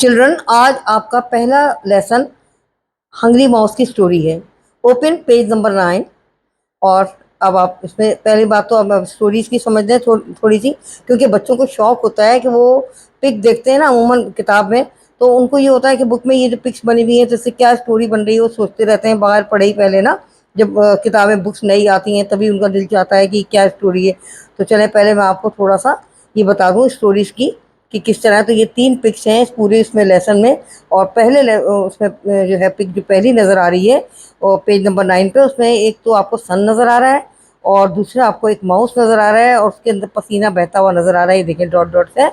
Children, आज आपका पहला लेसन हंग्री माउस की स्टोरी है। Open page number 9। और अब आप इसमें पहली बात तो अब स्टोरीज की समझ लें थोड़ी सी, क्योंकि बच्चों को शौक होता है कि वो पिक देखते हैं ना अमूमन किताब में, तो उनको ये होता है कि बुक में ये जो पिक्स बनी हुई है तो इससे क्या स्टोरी बन रही है वो सोचते रहते हैं। बाहर पढ़े ही पहले ना, जब किताबें बुक्स नई आती हैं तभी उनका दिल चाहता है कि क्या स्टोरी है। तो चले पहले मैं आपको थोड़ा सा ये बता दूँ स्टोरीज की कि किस तरह। तो ये 3 पिक्स हैं इस पूरे इसमें लेसन में। और पहले उसमें जो है पिक जो पहली नज़र आ रही है और पेज नंबर 9 पे, उसमें एक तो आपको सन नज़र आ रहा है और दूसरा आपको एक माउस नज़र आ रहा है और उसके अंदर पसीना बहता हुआ नज़र आ रहा है, ये देखें डॉट डॉट से।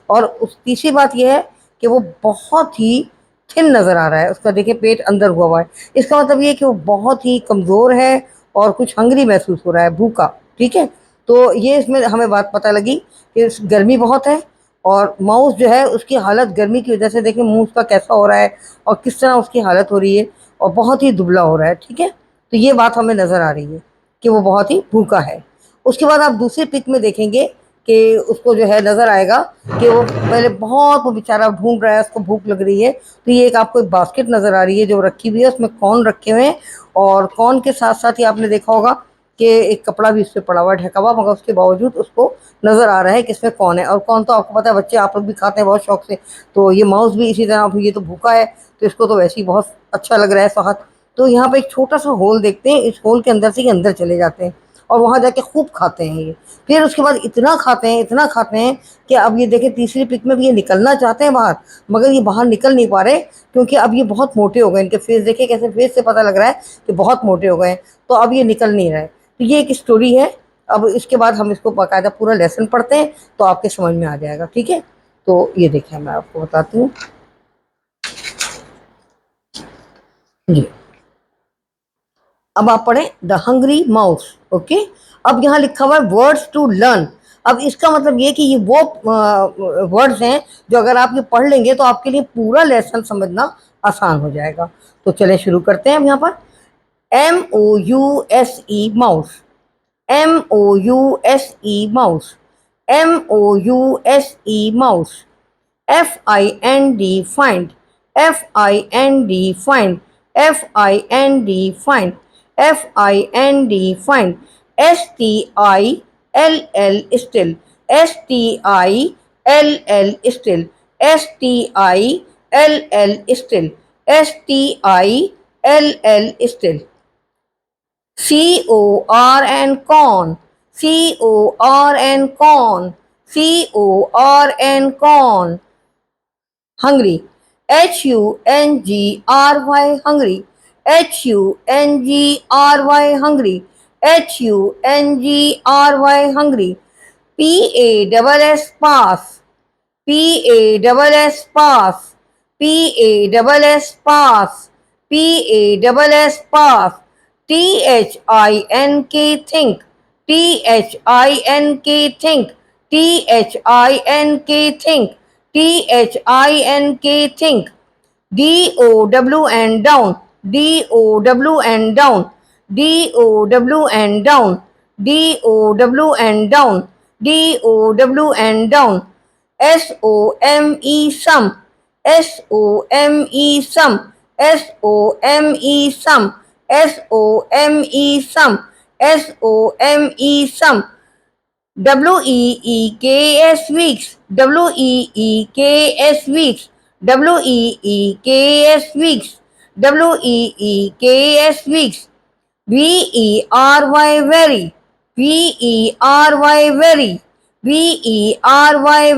और उस तीसरी बात यह है कि वो बहुत ही थिन नज़र आ रहा है, उसका देखिए पेट अंदर हुआ है। इसका मतलब ये कि वो बहुत ही कमज़ोर है और कुछ हंगरी महसूस हो रहा है, भूखा। ठीक है, तो ये इसमें हमें बात पता लगी कि गर्मी बहुत है और माउस जो है उसकी हालत गर्मी की वजह से देखिए मुंह उसका कैसा हो रहा है और किस तरह उसकी हालत हो रही है और बहुत ही दुबला हो रहा है। ठीक है, तो ये बात हमें नज़र आ रही है कि वो बहुत ही भूखा है। उसके बाद आप दूसरी पिक में देखेंगे कि उसको जो है नज़र आएगा कि वो पहले बहुत वो बेचारा ढूंढ रहा है, उसको भूख लग रही है। तो ये एक आपको एक बास्केट नज़र आ रही है जो रखी हुई है, उसमें कॉर्न रखे हुए हैं और कॉर्न के साथ साथ ही आपने देखा होगा कि एक कपड़ा भी उस पर पड़ा हुआ है ढका हुआ, मगर उसके बावजूद उसको नज़र आ रहा है कि इसमें कौन है। और कौन तो आपको पता है, बच्चे आप लोग भी खाते हैं बहुत शौक से। तो ये माउस भी इसी तरह, ये तो भूखा है तो इसको तो वैसे ही बहुत अच्छा लग रहा है स्वाद। तो यहाँ पे एक छोटा सा होल देखते हैं, इस होल के अंदर से ये अंदर चले जाते हैं और वहाँ जाके खूब खाते हैं ये। फिर उसके बाद इतना खाते हैं, इतना खाते हैं कि अब ये देखें तीसरी पिक में भी ये निकलना चाहते हैं बाहर, मगर ये बाहर निकल नहीं पा रहे क्योंकि अब ये बहुत मोटे हो गए। इनके फेस देखिए कैसे, फेस से पता लग रहा है कि बहुत मोटे हो गए हैं, तो अब ये निकल नहीं रहे। तो ये एक स्टोरी है। अब इसके बाद हम इसको बाकायदा पूरा लेसन पढ़ते हैं तो आपके समझ में आ जाएगा। ठीक है, तो ये देखिए मैं आपको बताती हूँ जी। अब आप पढ़ें द हंग्री माउस। ओके, अब यहाँ लिखा हुआ है वर्ड्स टू लर्न। अब इसका मतलब ये कि ये वो वर्ड्स हैं जो अगर आप ये पढ़ लेंगे तो आपके लिए पूरा लेसन समझना आसान हो जाएगा। तो चले शुरू करते हैं। अब यहाँ पर MOUSE mouse, MOUSE mouse, MOUSE mouse, FIND find, FIND find, FIND find, FIND find, STILL still, STILL still, STILL still, STILL still. CORN corn, CORN corn, CORN corn. Hungry, HUNGRY hungry, HUNGRY hungry, HUNGRY hungry. PASS pass, PASS pass, PASS pass, PASS pass. THINK think, THINK think, THINK think, THINK think. DOW and down, DOW and down, DOW and down, DOW and down, DOW and down. SOME sum, SOME sum, SOME sum, SOME sum, SOME sum. WEEKS weeks, WEEKS weeks, WEEKS weeks, WEEKS weeks. VERY very, VERY very, VERY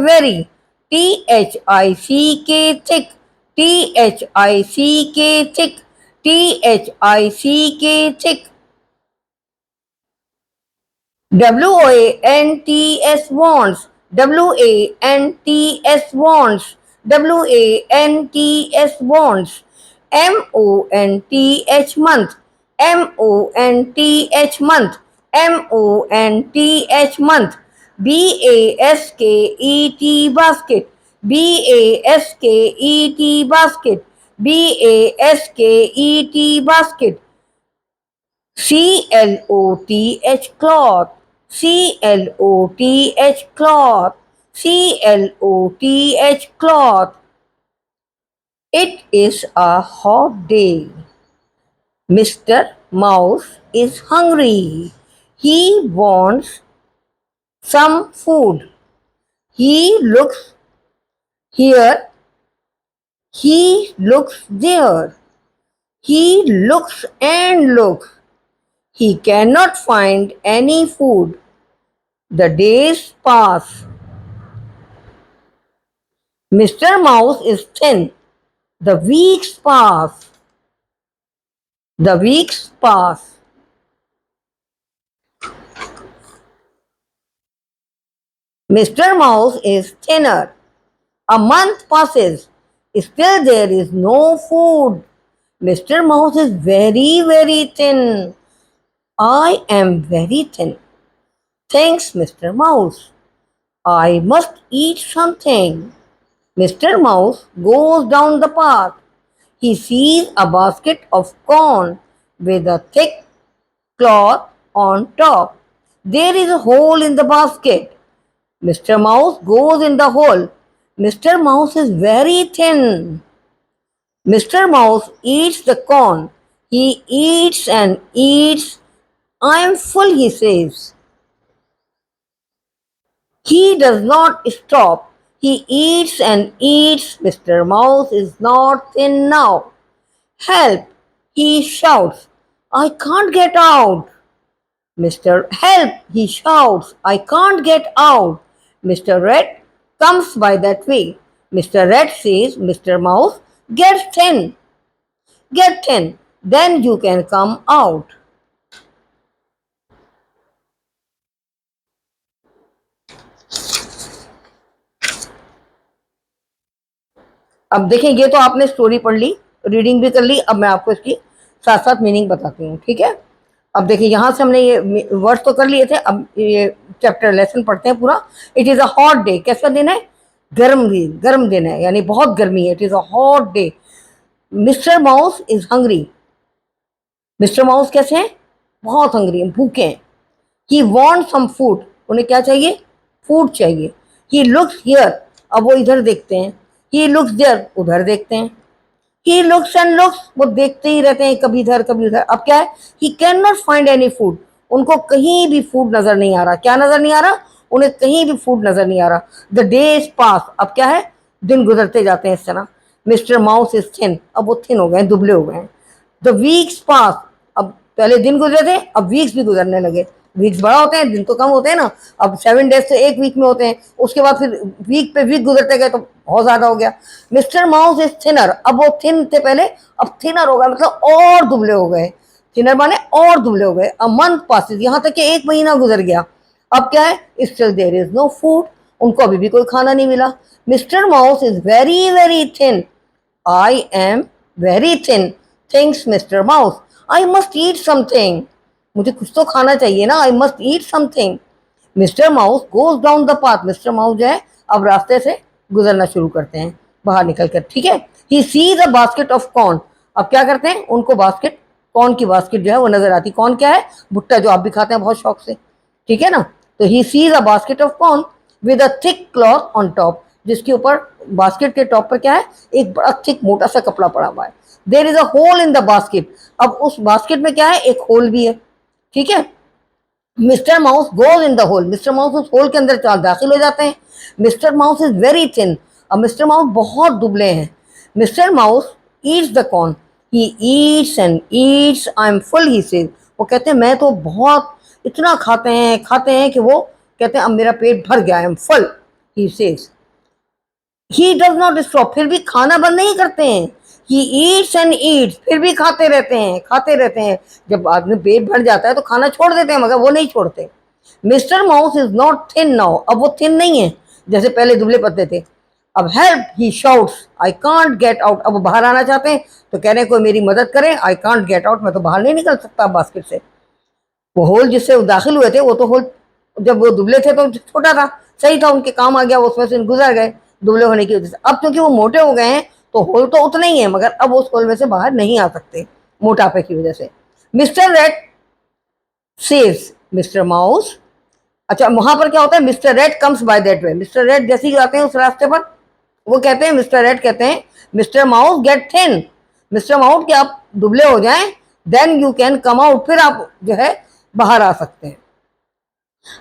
very. THICK thick, THICK thick, THICK thick. WANTS wants, WANTS wants, WANTS wants. MONTH month, MONTH month, MONTH month. BASKET basket, BASKET basket, BASKET basket. CLOTH cloth, CLOTH cloth, CLOTH cloth. It is a hot day. Mr. Mouse is hungry. He wants some food. He looks here. He looks there. He looks and looks. He cannot find any food. The days pass. Mr. Mouse is thin. The weeks pass. The weeks pass. Mr. Mouse is thinner. A month passes. Still there is no food. Mr. Mouse is very, very thin. I am very thin. Thanks, Mr. Mouse. I must eat something. Mr. Mouse goes down the path. He sees a basket of corn with a thick cloth on top. There is a hole in the basket. Mr. Mouse goes in the hole. Mr. Mouse is very thin. Mr. Mouse eats the corn. He eats and eats. I am full, he says. He does not stop. He eats and eats. Mr. Mouse is not thin now. Help! He shouts. I can't get out. Mr. Help! He shouts. I can't get out. Mr. Rat comes by that way. Mr. Rat says, Mr. Mouse, get thin. Get thin. Then you can come out. अब देखें, ये तो आपने story पढ़ ली, reading भी कर ली. अब मैं आपको इसकी साथ साथ मीनिंग बताती हूँ. ठीक है. अब देखिए, यहाँ से हमने ये वर्ड्स तो कर लिए थे. अब ये चैप्टर लेसन पढ़ते हैं पूरा. It is a hot day. कैसा दिन है? गर्म दिन है, यानी बहुत गर्मी है. It is a hot day. Mister Mouse is hungry. Mister Mouse कैसे हैं? बहुत हंग्री हैं, भूखे हैं. He want some food. उन्हें क्या चाहिए? फूड चाहिए. He looks here. अब वो इधर देखते हैं. He looks there. उधर देखते हैं. He looks and looks. वो देखते ही रहते हैं, कभी इधर कभी उधर. अब क्या है? He can not find any food. उनको कहीं भी फूड नजर नहीं आ रहा. क्या नजर नहीं आ रहा? उन्हें कहीं भी फूड नजर नहीं आ रहा. The days pass. अब क्या है? दिन गुजरते जाते हैं इस तरह. Mister Mouse is thin. अब वो थिन हो गए, दुबले हो गए हैं. द वीक्स पास. अब पहले दिन गुजरे थे, अब वीक्स भी गुजरने लगे. वीक्स बड़ा होते हैं, दिन तो कम होते हैं ना. अब 7 डेज तो एक वीक में होते हैं. उसके बाद फिर वीक पे वीक गुजरते गए तो बहुत ज्यादा हो गया. Mister Mouse is thinner. अब वो थिन थे पहले, अब थिनर हो गए, मतलब और दुबले हो गए. थिनर माने और दुबले हो गए. A month passes. यहाँ तक कि 1 महीना गुजर गया. अब क्या है? Still there is no food. उनको अभी भी कोई खाना नहीं मिला. Mister Mouse is very very thin. I am very thin. Thinks Mr. Mouse. I must eat something. मुझे कुछ तो खाना चाहिए ना. I must eat something. Mr. Mouse goes down the path. Mr. Mouse जो है अब रास्ते से गुजरना शुरू करते हैं बाहर निकल कर. ठीक है. He sees a basket of corn. अब क्या करते हैं? उनको बास्केट, कॉर्न की बास्केट जो है वो नजर आती. कॉर्न क्या है? भुट्टा, जो आप भी खाते हैं बहुत शौक से. ठीक है ना. तो he sees a basket of corn with a thick cloth on top. जिसके ऊपर, बास्केट के टॉप पर क्या है? एक बड़ा थिक मोटा सा कपड़ा पड़ा हुआ है. There is a hole in the basket. अब उस बास्केट में क्या है? एक होल भी है. ठीक है. Mister Mouse goes in the hole. Mister Mouse उस होल के अंदर दाखिल हो जाते हैं. Mister Mouse is very thin. अब मिस्टर माउस बहुत दुबले हैं. Mister Mouse eats the corn. He eats and eats. I am full, he says. वो कहते हैं मैं तो बहुत, इतना खाते हैं कि वो कहते हैं अब मेरा पेट भर गया. आई am full, he says. He does not stop. फिर भी खाना बंद नहीं करते हैं. ही ईट्स एंड ईट्स. फिर भी खाते रहते हैं, खाते रहते हैं. जब आदमी पेट भर जाता है तो खाना छोड़ देते हैं, मगर वो नहीं छोड़ते. Mister Mouse is not thin now. अब वो थिन नहीं है जैसे पहले दुबले पतले थे. अब help, he shouts. I can't get out. अब वो बाहर आना चाहते हैं तो कह रहे हैं कोई मेरी मदद करे. I can't get out. मैं तो बाहर नहीं निकल सकता बास्केट से. वो होल जिससे वो दाखिल हुए थे, वो तो होल जब वो दुबले थे तो छोटा था, सही था, उनके काम आ गया, उसमें से गुजर गए दुबले होने की वजह से. अब क्योंकि वो मोटे हो गए हैं तो होल तो उतना ही है, मगर अब उस होल में से बाहर नहीं आ सकते मोटापे की वजह से. Mister red saves mister mouse. अच्छा, वहां पर क्या होता है? Mister red comes by that way. Mister red जैसे ही आते हैं उस रास्ते पर, वो कहते हैं, मिस्टर रेड कहते हैं, Mister Mouse get thin, Mister Mouse कि आप दुबले हो जाएं, then you can come out, फिर आप जो है बाहर आ सकते हैं।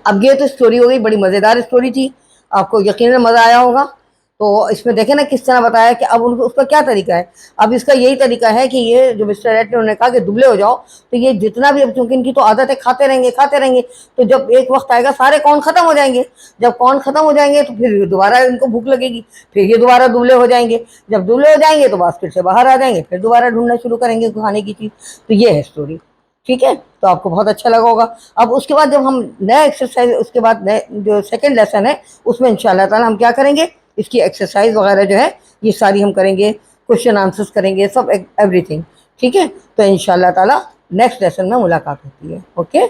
अब ये तो स्टोरी हो गई, बड़ी मज़ेदार स्टोरी थी, आपको यकीनन मज़ा आया होगा। तो इसमें देखें ना किस तरह बताया कि अब उनको उसका क्या तरीका है। अब इसका यही तरीका है कि ये जो मिस्टर रेड ने उन्होंने कहा कि दुबले हो जाओ, तो ये जितना भी, अब चूंकि इनकी तो आदत है खाते रहेंगे खाते रहेंगे, तो जब एक वक्त आएगा सारे कॉर्न खत्म हो जाएंगे, जब कॉर्न खत्म हो जाएंगे तो फिर दोबारा इनको भूख लगेगी, फिर ये दोबारा दुबले हो जाएंगे, जब दुबले हो जाएंगे तो बस फिर से बाहर आ जाएंगे, फिर दोबारा ढूंढना शुरू करेंगे खाने की चीज़। तो ये है स्टोरी, ठीक है, तो आपको बहुत अच्छा लगा होगा। अब उसके बाद जब हम नया एक्सरसाइज, उसके बाद नए जो सेकंड लेसन है उसमें इंशाल्लाह ताला हम क्या करेंगे, इसकी एक्सरसाइज वगैरह जो है ये सारी हम करेंगे, क्वेश्चन आंसर्स करेंगे, सब एवरीथिंग, ठीक है। तो इंशाल्लाह ताला नेक्स्ट लेसन में मुलाकात होती है। ओके,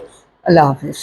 अल्लाह हाफिज़।